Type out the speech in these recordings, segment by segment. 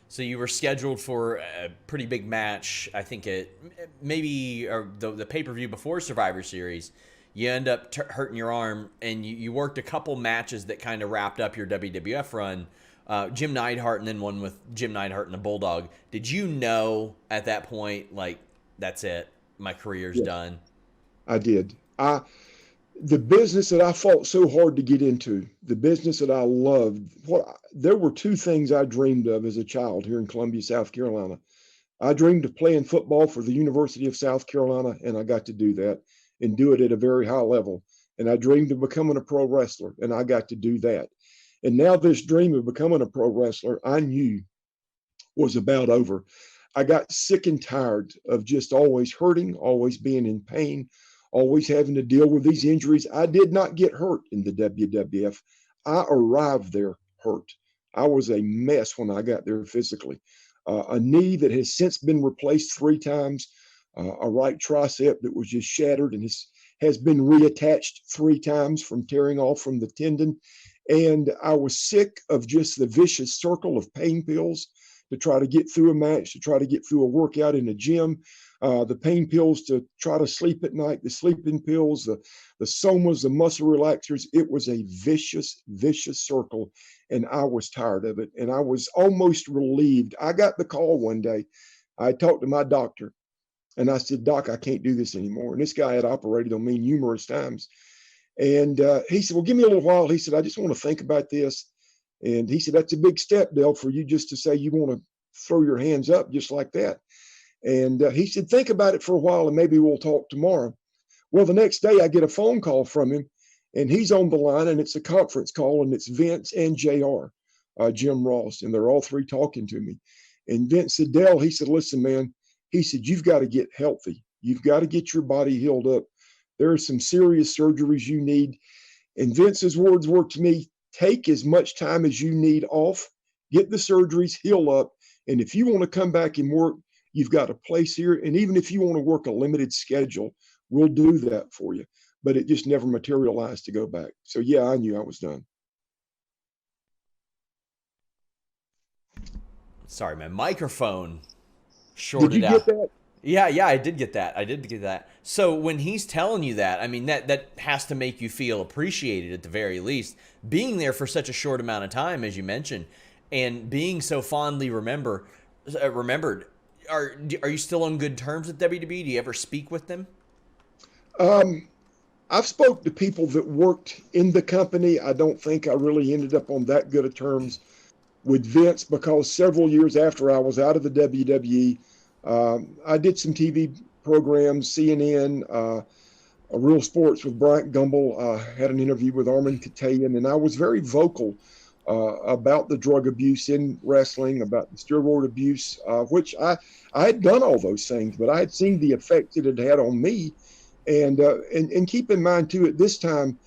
So you were scheduled for a pretty big match. I think it maybe or the pay per view before Survivor Series. You end up hurting your arm, and you worked a couple matches that kind of wrapped up your WWF run. Jim Neidhart, and then one with Jim Neidhart and the Bulldog. Did you know at that point, like, that's it, my career's Yes, done? I did. The business that I fought so hard to get into, the business that I loved, there were two things I dreamed of as a child here in Columbia, South Carolina. I dreamed of playing football for the University of South Carolina, and I got to do that and do it at a very high level. And I dreamed of becoming a pro wrestler, and I got to do that. And now this dream of becoming a pro wrestler, I knew was about over. I got sick and tired of just always hurting, always being in pain, always having to deal with these injuries. I did not get hurt in the WWF. I arrived there hurt. I was a mess when I got there physically. A knee that has since been replaced 3 times, a right tricep that was just shattered and has been reattached 3 times from tearing off from the tendon. And I was sick of just the vicious circle of pain pills to try to get through a match, to try to get through a workout in a gym, the pain pills to try to sleep at night, the sleeping pills, the somas, the muscle relaxers. It was a vicious, vicious circle, and I was tired of it. And I was almost relieved. I got the call one day. I talked to my doctor, and I said, Doc, I can't do this anymore. And this guy had operated on me numerous times. And he said, well, give me a little while. He said, I just want to think about this. And he said, that's a big step, Dale, for you just to say you want to throw your hands up just like that. And he said, think about it for a while and maybe we'll talk tomorrow. Well, the next day I get a phone call from him and he's on the line and it's a conference call and it's Vince and JR, Jim Ross, and they're all three talking to me. And Vince said, Dale, he said, listen, man, he said, you've got to get healthy. You've got to get your body healed up. There are some serious surgeries you need. And Vince's words were to me, take as much time as you need off, get the surgeries, heal up. And if you want to come back and work, you've got a place here. And even if you want to work a limited schedule, we'll do that for you. But it just never materialized to go back. So, yeah, I knew I was done. Sorry, my microphone Did shorted you get out. that? Yeah, I did get that. I did get that. So when he's telling you that, I mean that has to make you feel appreciated at the very least. Being there for such a short amount of time, as you mentioned, and being so fondly remembered. Are you still on good terms with WWE? Do you ever speak with them? Um, I've spoke to people that worked in the company. I don't think I really ended up on that good of terms with Vince because several years after I was out of the WWE, I did some TV programs, CNN, Real Sports with Bryant Gumbel, had an interview with Armin Katayan, and I was very vocal about the drug abuse in wrestling, about the steroid abuse, which I had done all those things, but I had seen the effects it had had on me. And keep in mind, too, at this time,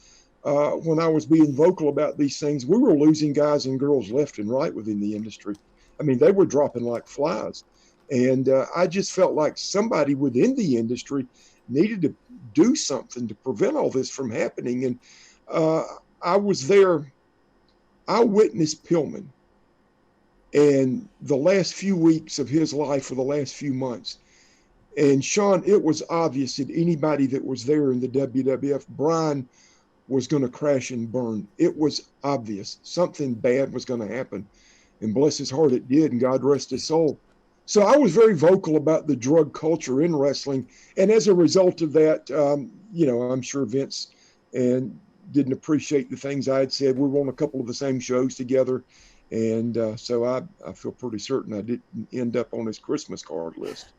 when I was being vocal about these things, we were losing guys and girls left and right within the industry. I mean, they were dropping like flies. And I just felt like somebody within the industry needed to do something to prevent all this from happening. And uh, I was there. I witnessed Pillman and the last few weeks of his life for the last few months. And Sean, it was obvious that anybody that was there in the WWF, Brian was going to crash and burn. It was obvious something bad was going to happen. And bless his heart, it did. And God rest his soul. So I was very vocal about the drug culture in wrestling. And as a result of that, I'm sure Vince and didn't appreciate the things I had said. We were on a couple of the same shows together. And so I feel pretty certain I didn't end up on his Christmas card list.